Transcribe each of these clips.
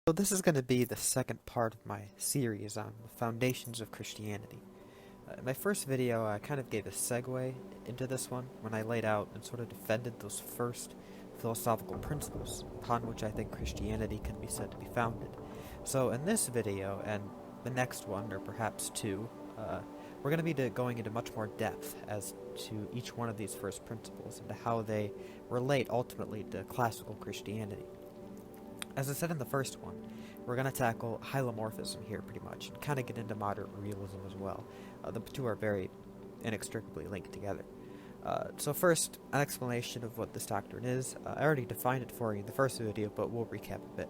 So this is going to be the second part of my series on the foundations of Christianity. In my first video, I kind of gave a segue into this one when I laid out and sort of defended those first philosophical principles upon which I think Christianity can be said to be founded. So in this video, and the next one, or perhaps two, we're going to be going into much more depth as to each one of these first principles and to how they relate ultimately to classical Christianity. As I said in the first one, we're going to tackle Hylemorphism here pretty much, and kind of get into modern realism as well. The two are very inextricably linked together. So first, an explanation of what this doctrine is. I already defined it for you in the first video, but we'll recap a bit.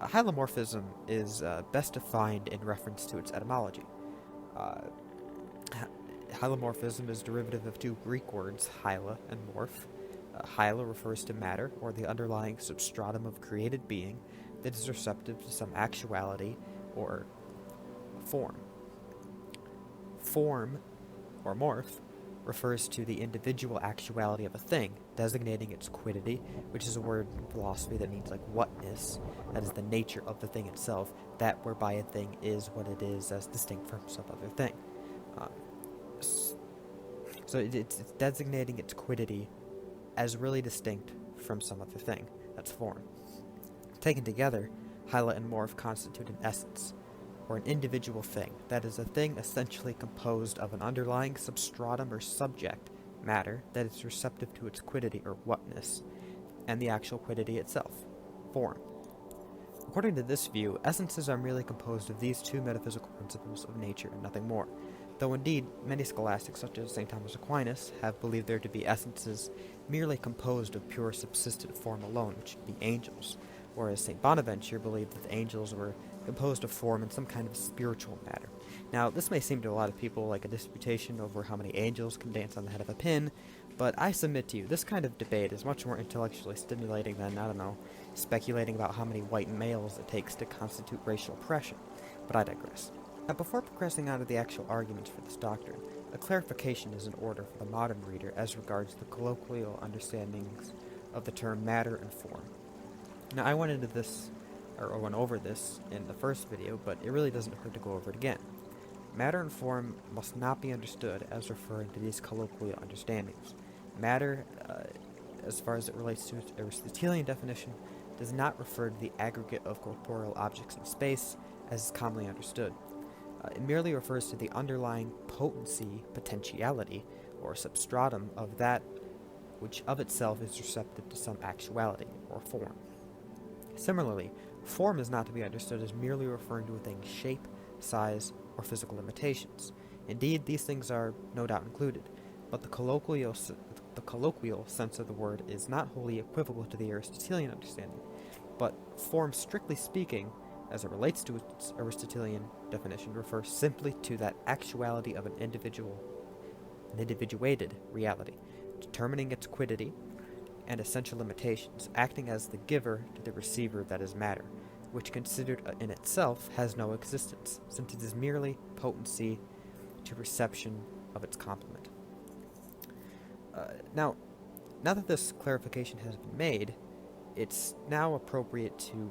Hylemorphism is best defined in reference to its etymology. Hylemorphism is derivative of two Greek words, hyla and morph. Hyla refers to matter, or the underlying substratum of created being that is receptive to some actuality or form. Form, or morph, refers to the individual actuality of a thing, designating its quiddity, which is a word in philosophy that means like whatness, that is the nature of the thing itself, that whereby a thing is what it is as distinct from some other thing. So it's designating its quiddity as really distinct from some other thing. That's form. Taken together, hyla and morph constitute an essence, or an individual thing. That is a thing essentially composed of an underlying substratum or subject, matter, that is receptive to its quiddity or whatness, and the actual quiddity itself, form. According to this view, essences are merely composed of these two metaphysical principles of nature and nothing more, though indeed many scholastics such as St. Thomas Aquinas have believed there to be essences merely composed of pure subsistent form alone, which would be angels, whereas St. Bonaventure believed that the angels were composed of form and some kind of spiritual matter. Now, this may seem to a lot of people like a disputation over how many angels can dance on the head of a pin, but I submit to you, this kind of debate is much more intellectually stimulating than, I don't know, speculating about how many white males it takes to constitute racial oppression. But I digress. Now, before progressing on to the actual arguments for this doctrine, a clarification is in order for the modern reader as regards the colloquial understandings of the term matter and form. Now, I went into this, or went over this in the first video, but it really doesn't hurt to go over it again. Matter and form must not be understood as referring to these colloquial understandings. Matter, as far as it relates to its Aristotelian definition, does not refer to the aggregate of corporeal objects in space, as is commonly understood. It merely refers to the underlying potency, potentiality, or substratum of that which of itself is receptive to some actuality, or form. Similarly, form is not to be understood as merely referring to a thing's shape, size, or physical limitations. Indeed, these things are no doubt included, but the colloquial sense of the word is not wholly equivocal to the Aristotelian understanding, but form, strictly speaking, as it relates to its Aristotelian definition, refers simply to that actuality of an individuated reality, determining its quiddity and essential limitations, acting as the giver to the receiver that is matter, which considered in itself has no existence, since it is merely potency to reception of its complement. Now that this clarification has been made, it's now appropriate to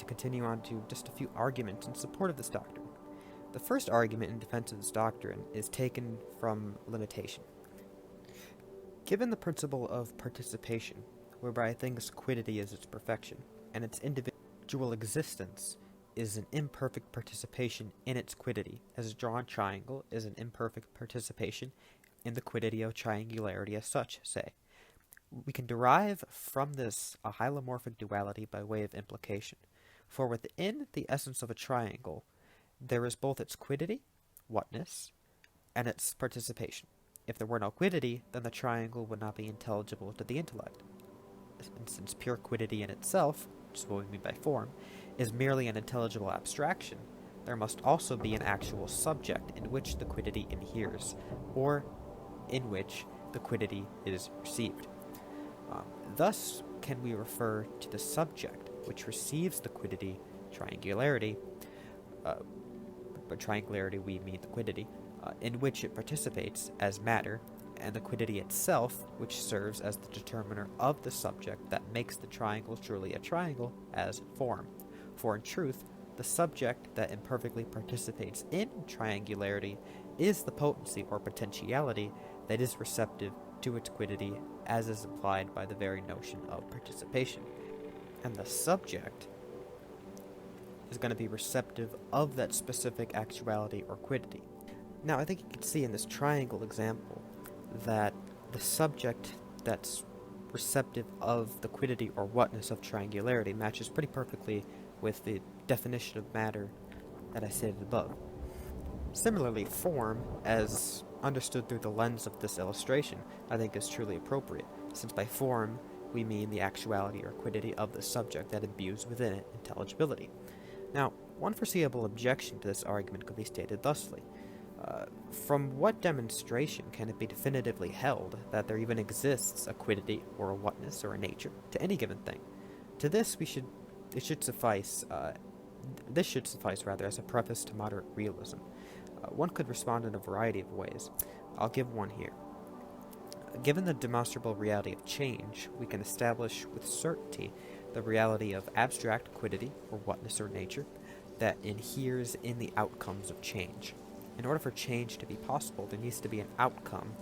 continue on to just a few arguments in support of this doctrine. The first argument in defense of this doctrine is taken from limitation. Given the principle of participation, whereby a thing's quiddity is its perfection, and its individual existence is an imperfect participation in its quiddity, as a drawn triangle is an imperfect participation in the quiddity of triangularity as such, say, we can derive from this a hylomorphic duality by way of implication. For within the essence of a triangle, there is both its quiddity, whatness, and its participation. If there were no quiddity, then the triangle would not be intelligible to the intellect. And since pure quiddity in itself, which is what we mean by form, is merely an intelligible abstraction, there must also be an actual subject in which the quiddity inheres, or in which the quiddity is received. Thus can we refer to the subject which receives the quiddity, triangularity, by triangularity we mean the quiddity, in which it participates as matter, and the quiddity itself, which serves as the determiner of the subject that makes the triangle truly a triangle, as form. For in truth, the subject that imperfectly participates in triangularity is the potency or potentiality that is receptive to its quiddity, as is implied by the very notion of participation. And the subject is going to be receptive of that specific actuality or quiddity. Now, I think you can see in this triangle example that the subject that's receptive of the quiddity or whatness of triangularity matches pretty perfectly with the definition of matter that I stated above. Similarly, form, as understood through the lens of this illustration, I think is truly appropriate, since by form we mean the actuality or quiddity of the subject that imbues within it intelligibility. Now, one foreseeable objection to this argument could be stated thusly. From what demonstration can it be definitively held that there even exists a quiddity or a whatness or a nature to any given thing? To this this should suffice rather as a preface to moderate realism. One could respond in a variety of ways. I'll give one here. Given the demonstrable reality of change, we can establish with certainty the reality of abstract quiddity or whatness or nature that inheres in the outcomes of change. In order for change to be possible, there needs to be an outcome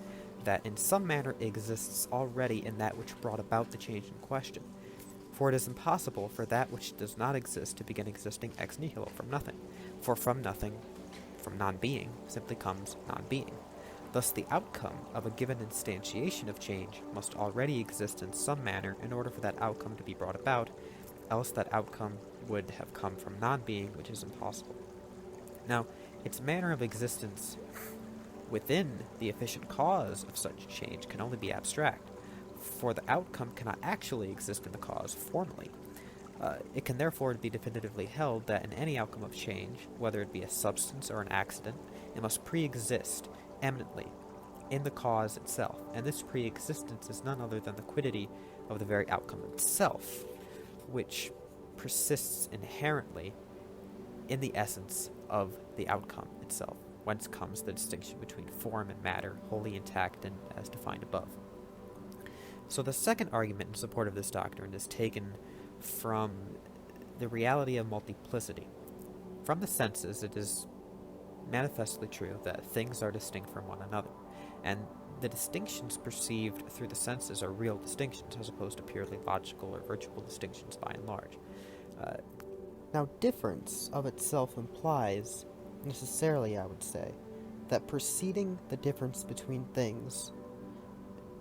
that in some manner exists already in that which brought about the change in question. For it is impossible for that which does not exist to begin existing ex nihilo, from nothing. For from nothing, from non-being, simply comes non-being. Thus the outcome of a given instantiation of change must already exist in some manner in order for that outcome to be brought about, else that outcome would have come from non-being, which is impossible. Now, its manner of existence within the efficient cause of such change can only be abstract, for the outcome cannot actually exist in the cause formally. It can therefore be definitively held that in any outcome of change, whether it be a substance or an accident, it must pre-exist eminently in the cause itself, and this pre-existence is none other than the quiddity of the very outcome itself, which persists inherently in the essence of the outcome itself, whence comes the distinction between form and matter, wholly intact and as defined above. So the second argument in support of this doctrine is taken from the reality of multiplicity. From the senses, it is manifestly true that things are distinct from one another, and the distinctions perceived through the senses are real distinctions as opposed to purely logical or virtual distinctions by and large. Now, difference of itself implies, necessarily I would say, that preceding the difference between things,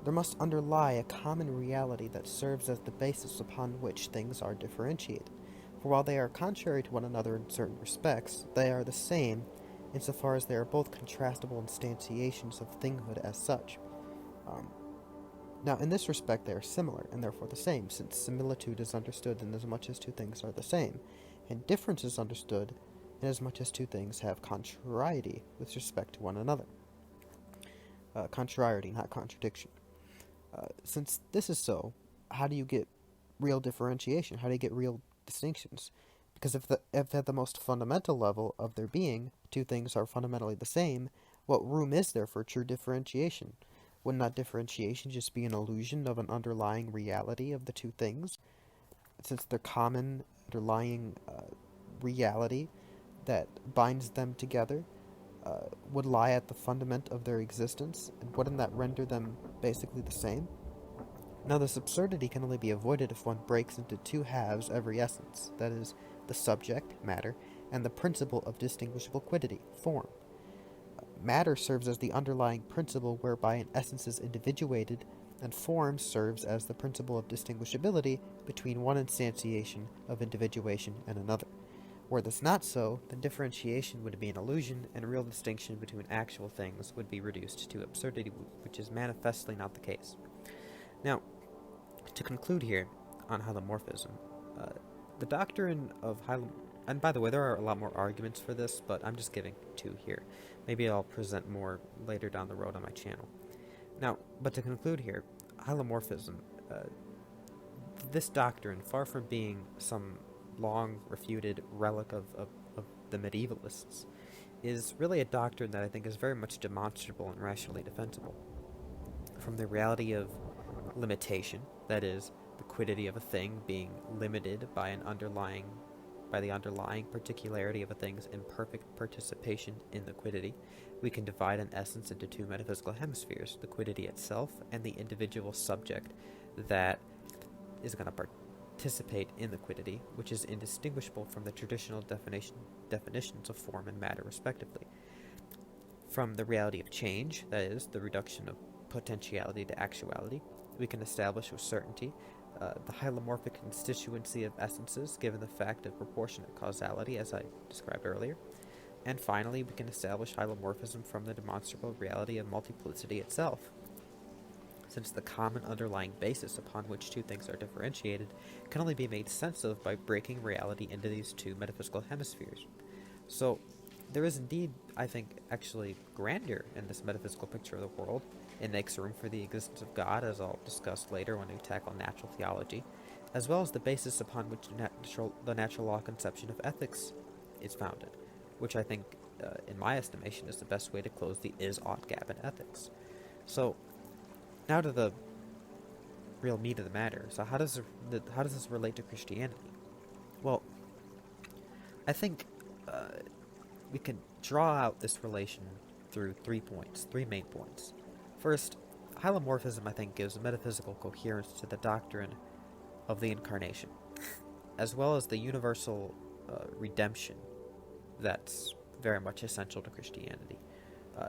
there must underlie a common reality that serves as the basis upon which things are differentiated. For while they are contrary to one another in certain respects, they are the same insofar as they are both contrastable instantiations of thinghood as such. Now, in this respect, they are similar, and therefore the same, since similitude is understood inasmuch as two things are the same, and difference is understood inasmuch as two things have contrariety with respect to one another. Contrariety, not contradiction. Since this is so, how do you get real differentiation? How do you get real distinctions? Because if at the most fundamental level of their being, two things are fundamentally the same, what room is there for true differentiation? Wouldn't that differentiation just be an illusion of an underlying reality of the two things? Since their common underlying reality that binds them together would lie at the fundament of their existence, and wouldn't that render them basically the same? Now, this absurdity can only be avoided if one breaks into two halves every essence, that is, the subject, matter, and the principle of distinguishable quiddity, form. Matter serves as the underlying principle whereby an essence is individuated, and form serves as the principle of distinguishability between one instantiation of individuation and another. Were this not so, then differentiation would be an illusion, and real distinction between actual things would be reduced to absurdity, which is manifestly not the case. Now, to conclude here on Hylemorphism, the doctrine of and by the way, there are a lot more arguments for this, but I'm just giving two here. Maybe I'll present more later down the road on my channel. Now, but to conclude here, Hylemorphism, this doctrine, far from being some long refuted relic of the medievalists, is really a doctrine that I think is very much demonstrable and rationally defensible. From the reality of limitation, that is, the quiddity of a thing being limited by an underlying by the underlying particularity of a thing's imperfect participation in the quiddity, we can divide an essence into two metaphysical hemispheres, the quiddity itself and the individual subject that is going to participate in the quiddity, which is indistinguishable from the traditional definitions of form and matter, respectively. From the reality of change, that is, the reduction of potentiality to actuality, we can establish with certainty the hylomorphic constituency of essences, given the fact of proportionate causality, as I described earlier. And finally, we can establish hylomorphism from the demonstrable reality of multiplicity itself, since the common underlying basis upon which two things are differentiated can only be made sense of by breaking reality into these two metaphysical hemispheres. So, there is indeed, I think, actually grandeur in this metaphysical picture of the world. It makes room for the existence of God, as I'll discuss later when we tackle natural theology, as well as the basis upon which the natural law conception of ethics is founded, which I think, in my estimation, is the best way to close the is-ought gap in ethics. So, now to the real meat of the matter. So how does this relate to Christianity? Well, I think we can draw out this relation through 3 main points. First, hylomorphism, I think, gives metaphysical coherence to the doctrine of the incarnation, as well as the universal redemption that's very much essential to Christianity.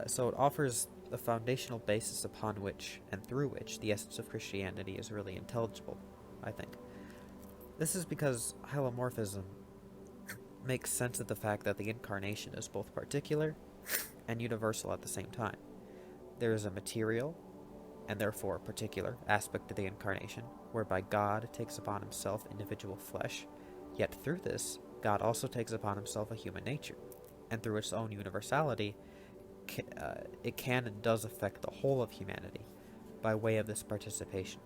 So it offers a foundational basis upon which and through which the essence of Christianity is really intelligible, I think. This is because hylomorphism makes sense of the fact that the incarnation is both particular and universal at the same time. There is a material, and therefore particular, aspect to the incarnation, whereby God takes upon himself individual flesh, yet through this, God also takes upon himself a human nature, and through its own universality, it can and does affect the whole of humanity by way of this participation.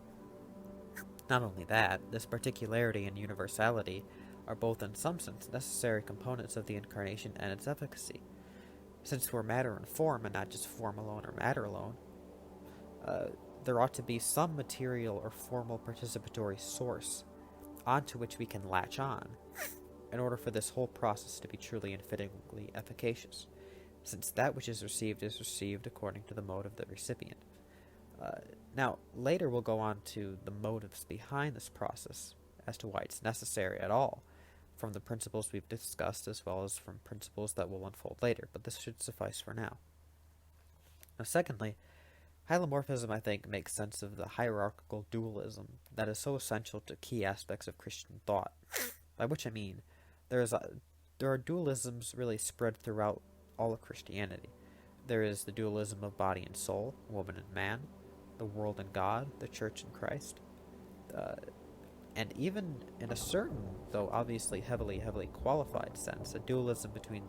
Not only that, this particularity and universality are both in some sense necessary components of the incarnation and its efficacy. Since we're matter and form, and not just form alone or matter alone, there ought to be some material or formal participatory source onto which we can latch on in order for this whole process to be truly and fittingly efficacious, since that which is received according to the mode of the recipient. Now, later we'll go on to the motives behind this process, as to why it's necessary at all, from the principles we've discussed as well as from principles that will unfold later, but this should suffice for now. Now, secondly, hylomorphism, I think, makes sense of the hierarchical dualism that is so essential to key aspects of Christian thought, by which I mean there are dualisms really spread throughout all of Christianity. There is the dualism of body and soul, woman and man, the world and God, the church and Christ, and even in a certain, though obviously heavily qualified sense, a dualism between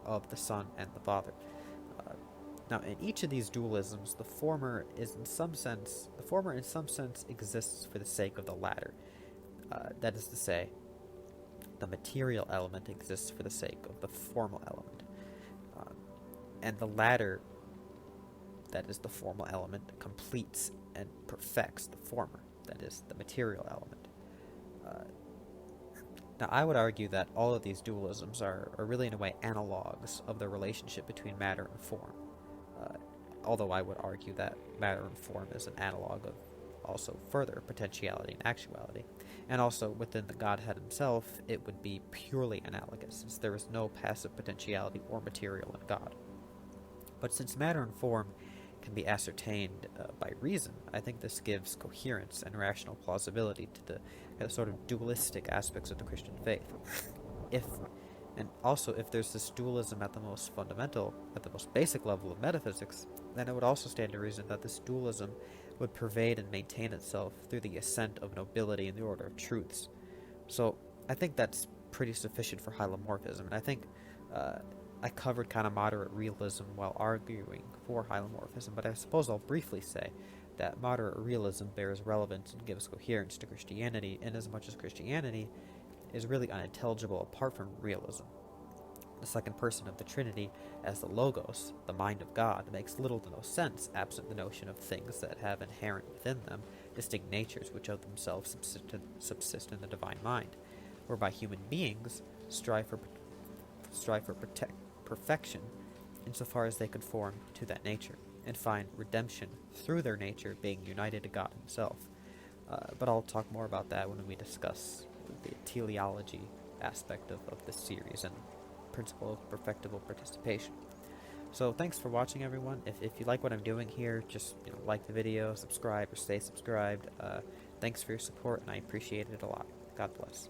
of the Son and the Father. Now, in each of these dualisms, the former in some sense exists for the sake of the latter. That is to say, the material element exists for the sake of the formal element. And the latter, that is the formal element, completes and perfects the former, that is the material element. Now, I would argue that all of these dualisms are really in a way analogs of the relationship between matter and form. Although I would argue that matter and form is an analog of also further potentiality and actuality. And also within the Godhead himself, it would be purely analogous, since there is no passive potentiality or material in God. But since matter and form can be ascertained by reason, I think this gives coherence and rational plausibility to the sort of dualistic aspects of the Christian faith. If there's this dualism at the most fundamental, at the most basic level of metaphysics, then it would also stand to reason that this dualism would pervade and maintain itself through the ascent of nobility in the order of truths. So I think that's pretty sufficient for hylomorphism, and I think I covered kind of moderate realism while arguing for hylomorphism, but I suppose I'll briefly say that moderate realism bears relevance and gives coherence to Christianity, inasmuch as Christianity is really unintelligible apart from realism. The second person of the Trinity, as the Logos, the mind of God, makes little to no sense absent the notion of things that have inherent within them distinct natures which of themselves subsist in the divine mind, whereby human beings strive for perfection insofar as they conform to that nature, and find redemption through their nature being united to God himself. But I'll talk more about that when we discuss the teleology aspect of this series and principle of perfectible participation. So thanks for watching, everyone. If you like what I'm doing here, just like the video, subscribe, or stay subscribed. Thanks for your support, and I appreciate it a lot. God bless.